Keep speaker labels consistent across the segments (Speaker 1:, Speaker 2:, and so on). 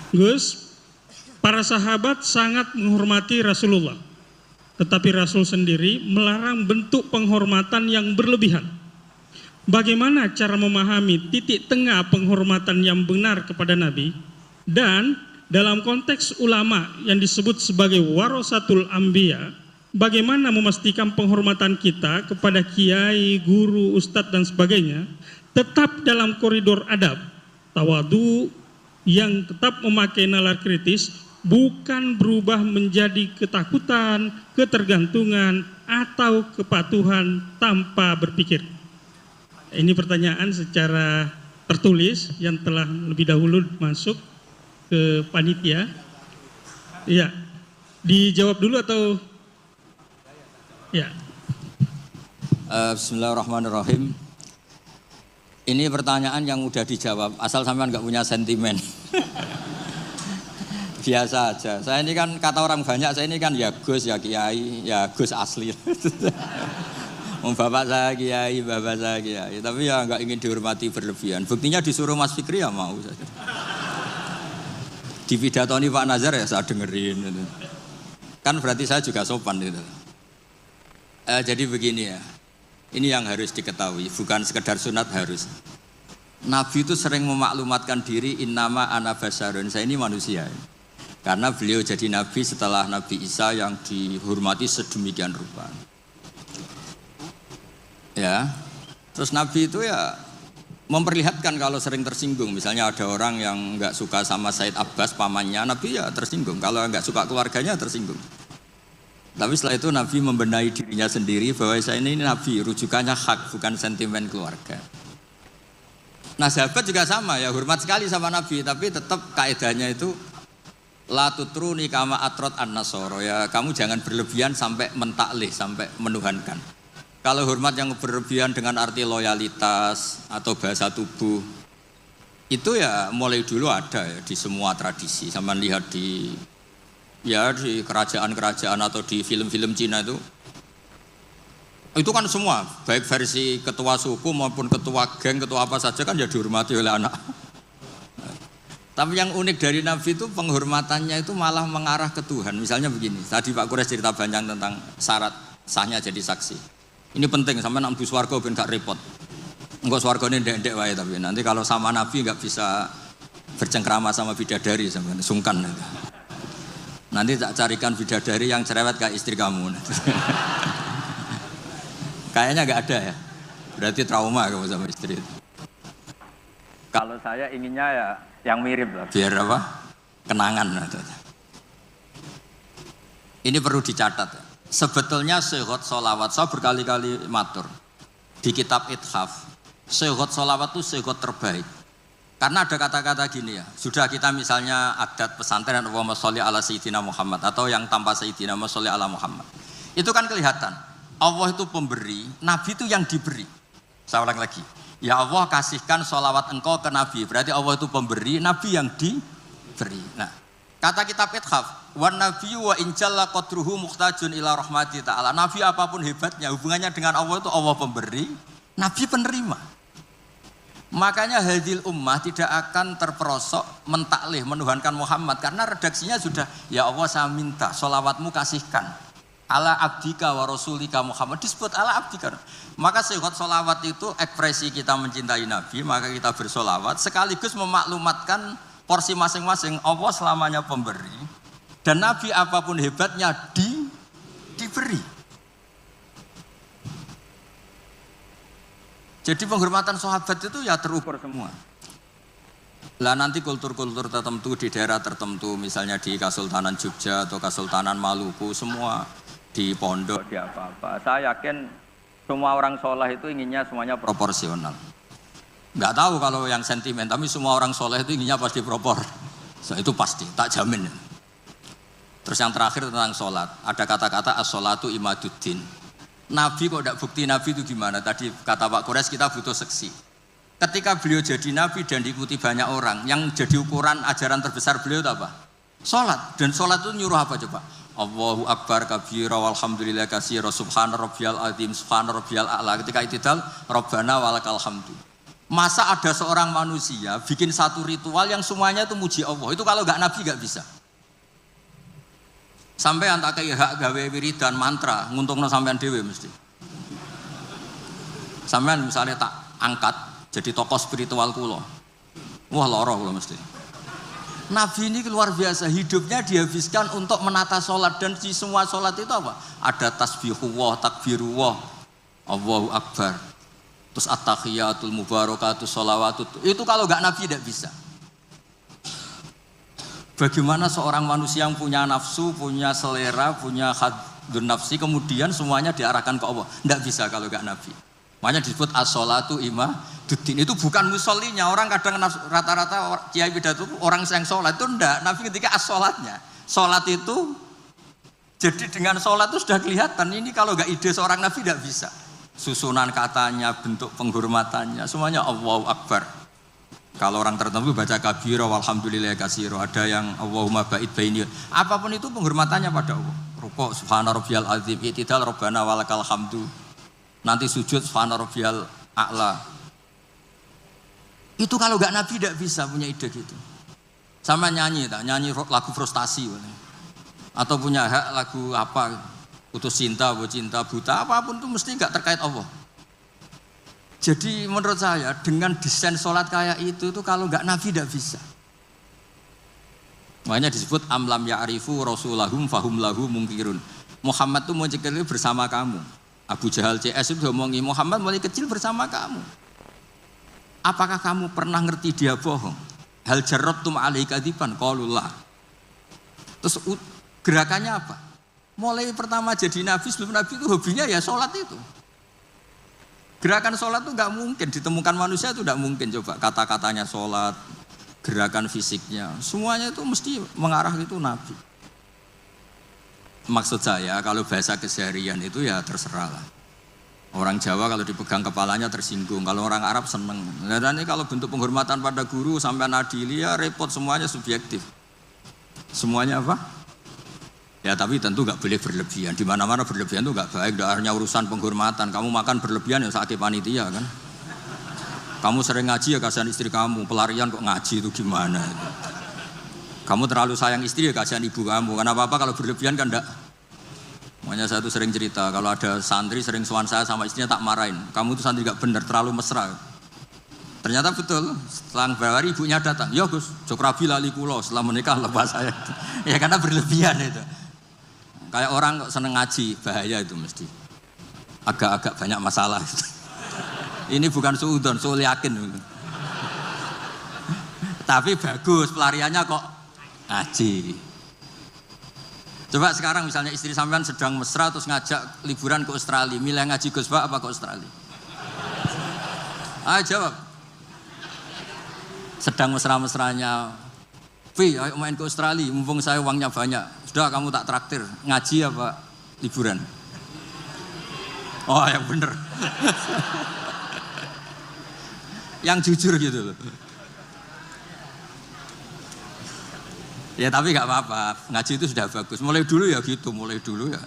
Speaker 1: Gus, para sahabat sangat menghormati Rasulullah, tetapi Rasul sendiri melarang bentuk penghormatan yang berlebihan. Bagaimana cara memahami titik tengah penghormatan yang benar kepada Nabi? Dan dalam konteks ulama yang disebut sebagai warasatul anbiya, bagaimana memastikan penghormatan kita kepada kiai, guru, ustadz dan sebagainya tetap dalam koridor adab, tawadu, yang tetap memakai nalar kritis, bukan berubah menjadi ketakutan, ketergantungan, atau kepatuhan tanpa berpikir. Ini pertanyaan secara tertulis yang telah lebih dahulu masuk ke panitia. Iya, dijawab dulu atau? Ya.
Speaker 2: Bismillahirrahmanirrahim. Ini pertanyaan yang udah dijawab, asal sampean nggak punya sentimen. Biasa aja. Saya ini kan kata orang banyak, saya ini kan ya Gus, ya Kiai, ya Gus asli. Bapak saya Kiai, bapak saya Kiai. Tapi ya nggak ingin dihormati berlebihan. Buktinya disuruh Mas Fikri ya mau saja. Di pidatoni Pak Nazar ya saya dengerin. Kan berarti saya juga sopan gitu. Jadi begini ya. Ini yang harus diketahui, bukan sekedar sunat harus. Nabi itu sering memaklumatkan diri, innama ana basarun, saya ini manusia. Karena beliau jadi Nabi setelah Nabi Isa yang dihormati sedemikian rupa. Ya, terus Nabi itu ya memperlihatkan kalau sering tersinggung. Misalnya ada orang yang nggak suka sama Said Abbas, pamannya, Nabi ya tersinggung. Kalau nggak suka keluarganya tersinggung. Tapi setelah itu Nabi membenahi dirinya sendiri bahwa saya ini Nabi, rujukannya hak, bukan sentimen keluarga. Nah sahabat juga sama ya, hormat sekali sama Nabi, tapi tetap kaedahnya itu la tutruni kama atrot an-nasoro, ya kamu jangan berlebihan sampai mentaklih, sampai menuhankan. Kalau hormat yang berlebihan dengan arti loyalitas atau bahasa tubuh, itu ya mulai dulu ada ya di semua tradisi. Sama lihat di kerajaan-kerajaan atau di film-film Cina itu kan semua, baik versi ketua suku maupun ketua geng, ketua apa saja kan ya dihormati oleh anak. Tapi yang unik dari Nabi itu penghormatannya itu malah mengarah ke Tuhan. Misalnya begini, tadi Pak Kures cerita panjang tentang syarat sahnya jadi saksi. Ini penting, sampai nak bus warga ben gak repot. Enggak swarga ini ndek-ndek wae, tapi nanti kalau sama Nabi gak bisa bercengkrama sama bidadari, sampai sungkan. Nanti tak carikan bidadari yang cerewet kayak istri kamu. Kayaknya nggak ada ya. Berarti trauma kamu sama istri itu. Kalau saya inginnya ya yang mirip lah. Biar apa? Kenangan. Ini perlu dicatat. Sebetulnya sehot solawat, saya berkali-kali matur di kitab Ithaf. Sehot solawat itu sehot terbaik. Karena ada kata-kata gini ya, sudah kita misalnya adat pesantren Allahumma sholli ala sayyidina Muhammad atau yang tanpa sayyidina Muhammad sholli ala Muhammad. Itu kan kelihatan, Allah itu pemberi, Nabi itu yang diberi. Saya ulang lagi, ya Allah kasihkan sholawat engkau ke Nabi, berarti Allah itu pemberi, Nabi yang diberi. Nah, kata kitab Ithaf, wan nabiyyu wa injalla qadruhu muhtajun ila rahmati ta'ala. Nabi apapun hebatnya, hubungannya dengan Allah itu Allah pemberi, Nabi penerima. Makanya hadil ummah tidak akan terperosok mentaklih, menuhankan Muhammad, karena redaksinya sudah, ya Allah saya minta sholawatmu kasihkan ala abdika wa rasulika Muhammad, disebut ala abdika. Maka sehingga sholawat itu ekspresi kita mencintai Nabi, maka kita bersholawat sekaligus memaklumatkan porsi masing-masing. Allah selamanya pemberi dan Nabi apapun hebatnya diberi. Jadi penghormatan sahabat itu ya terukur semua. Lah nanti kultur-kultur tertentu di daerah tertentu, misalnya di Kesultanan Jogja atau Kesultanan Maluku, semua di pondok, di apa-apa. Saya yakin semua orang soleh itu inginnya semuanya proporsional. Nggak tahu kalau yang sentimen, tapi semua orang soleh itu inginnya pasti propor. So, itu pasti, tak jamin. Terus yang terakhir tentang sholat, ada kata-kata as-sholatu imaduddin. Nabi kok tidak bukti Nabi itu gimana? Tadi kata Pak Kures kita butuh seksi. Ketika beliau jadi Nabi dan diikuti banyak orang, yang jadi ukuran ajaran terbesar beliau itu apa? Sholat. Dan sholat itu nyuruh apa coba? Allahu Akbar kabira walhamdulillah katsira subhana rabbiyal azim subhana rabbiyal a'la. Ketika itidal Rabbana walakal hamdu. Masa ada seorang manusia bikin satu ritual yang semuanya itu muji Allah? Itu kalau nggak Nabi nggak bisa. Sampai antak kayak hak gawe wiridan mantra nguntungno sampean dhewe mesti. Sampean misalnya tak angkat jadi tokoh spiritual kula. Wah loro kula mesti. Nabi ini luar biasa, hidupnya dihabiskan untuk menata sholat dan di semua sholat itu apa? Ada tasbihullah, takbirullah, Allahu Akbar. Terus at-tahiyatul mubarakatus sholawatut. Itu kalau nggak Nabi tidak bisa. Bagaimana seorang manusia yang punya nafsu, punya selera, punya haddun nafsi, kemudian semuanya diarahkan ke Allah. Tidak bisa kalau nggak Nabi. Makanya disebut as-sholatu imaduddin. Itu bukan musollinya. Orang kadang rata-rata kiai pidato orang yang sholat itu enggak. Nabi ketika as-sholatnya. Sholat itu, jadi dengan sholat itu sudah kelihatan. Ini kalau nggak ide seorang Nabi tidak bisa. Susunan katanya, bentuk penghormatannya, semuanya Allahu Akbar. Kalau orang tertentu baca kabira walhamdulillah katsira, ada yang Allahumma ba'id baini. Apapun itu penghormatannya pada Allah. Rukuk subhana rabbiyal azim, i'tidal rabbana walakal hamdu. Nanti sujud subhana rabbiyal a'la. Itu kalau enggak Nabi tidak bisa punya ide gitu. Sama nyanyi lagu frustasi atau punya hak lagu apa, putus cinta, cinta buta, apapun itu mesti enggak terkait Allah. Jadi menurut saya dengan desain sholat kayak itu kalau nggak Nabi tidak bisa. Makanya disebut amlam ya'rifu rasulahum fahum lahu mungkirun. Muhammad itu mau kecil bersama kamu. Abu Jahal CS itu ngomongi Muhammad mulai kecil bersama kamu. Apakah kamu pernah ngerti dia bohong? Hal jarabtum alaihi kadiban qaulullah. Terus gerakannya apa? Mulai pertama jadi Nabi, sebelum Nabi itu hobinya ya sholat itu. Gerakan sholat itu nggak mungkin ditemukan manusia, itu nggak mungkin. Coba kata-katanya sholat, gerakan fisiknya, semuanya itu mesti mengarah itu Nabi. Maksud saya kalau bahasa keseharian itu ya terserah lah. Orang Jawa kalau dipegang kepalanya tersinggung, kalau orang Arab seneng. Dan ini kalau bentuk penghormatan pada guru sampai nadili ya repot, semuanya subjektif. Semuanya apa? Ya tapi tentu nggak boleh berlebihan. Di mana-mana berlebihan itu nggak baik. Hanya urusan penghormatan. Kamu makan berlebihan ya sakit panitia kan. Kamu sering ngaji ya kasihan istri kamu. Pelarian kok ngaji itu gimana? Kamu terlalu sayang istri ya kasihan ibu kamu. Karena apa kalau berlebihan kan enggak. Makanya saya tuh sering cerita kalau ada santri sering sowan saya sama istrinya tak marahin. Kamu tuh santri nggak bener, terlalu mesra. Ternyata betul. Setelah beberapa hari ibunya datang. Ya Gus, Jokrabi lali kulo setelah menikah lepas saya. Ya karena berlebihan itu. Kayak orang kok seneng ngaji, bahaya itu mesti. Agak-agak banyak masalah. Ini bukan suudon, soal yakin. Tapi bagus, pelariannya kok ngaji. Coba sekarang misalnya istri sampean sedang mesra terus ngajak liburan ke Australia, milih ngaji Gus Pak apa ke Australia? Ayo jawab. Sedang mesra-mesranya, ayo main ke Australia, mumpung saya uangnya banyak. Sudah kamu tak traktir, ngaji apa liburan? Oh yang bener. Yang jujur gitu loh. Ya tapi gak apa-apa, ngaji itu sudah bagus. Mulai dulu ya gitu, mulai dulu ya.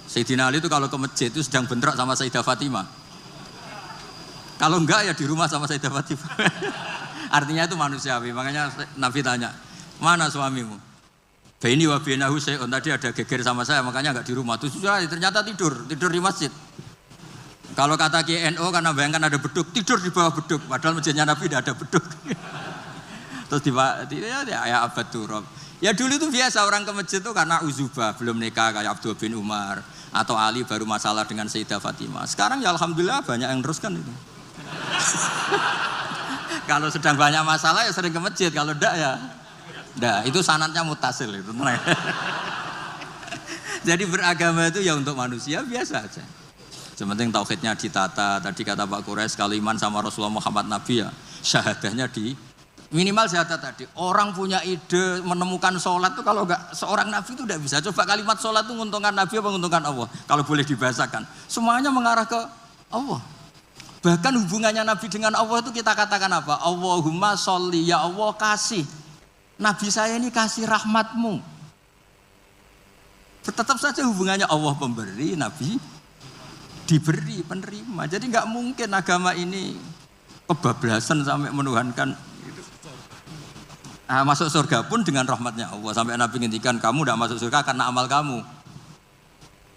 Speaker 2: Sayyidina Ali itu kalau ke masjid itu sedang bentrok sama Sayyidah Fatimah. Kalau enggak ya di rumah sama Sayyidah Fatimah. Artinya itu manusiawi, makanya Nabi tanya, mana suamimu? Baini wa bainahu syai'un, tadi ada geger sama saya makanya enggak di rumah. Terus ternyata tidur di masjid. Kalau kata KNO karena bayangkan ada beduk, tidur di bawah beduk, padahal masjidnya Nabi tidak ada beduk. Terus ya abad turab. Ya dulu itu biasa orang ke masjid itu karena uzubah, belum nikah kayak Abdul bin Umar atau Ali baru masalah dengan Sayyidah Fatimah. Sekarang ya alhamdulillah banyak yang teruskan itu. Kalau sedang banyak masalah ya sering ke masjid, kalau enggak ya nah, itu sanadnya mutasil itu. Jadi beragama itu ya untuk manusia biasa aja. Sementing tauhidnya ditata. Tadi kata Pak Quraisy kalau iman sama Rasulullah Muhammad Nabi ya syahadahnya di minimal syahadat tadi. Orang punya ide menemukan sholat itu kalau enggak seorang Nabi itu tidak bisa. Coba kalimat sholat itu menguntungkan Nabi apa menguntungkan Allah? Kalau boleh dibahasakan. Semuanya mengarah ke Allah. Bahkan hubungannya Nabi dengan Allah itu kita katakan apa? Allahumma sholli, ya Allah kasih. Nabi saya ini kasih rahmatmu. Tetap saja hubungannya Allah pemberi, Nabi diberi, penerima. Jadi nggak mungkin agama ini kebablasan sampai menuhankan. Nah, masuk surga pun dengan rahmatnya Allah. Sampai Nabi ngintikan kamu tidak masuk surga karena amal kamu.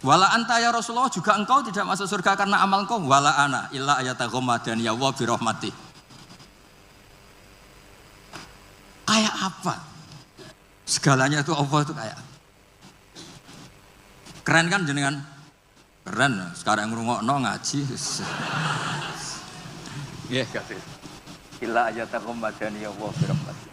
Speaker 2: Wala anta ya Rasulullah, juga engkau tidak masuk surga karena amal engkau. Wala ana illa ayataghammadan ya wa bi rahmati. Kayak apa? Segalanya itu Allah itu kayak. Keren kan jenengan? Keren. Sekarang ngrungokno ngaji. Nggih, kasih. Illa ayataghammadan ya wa bi rahmati.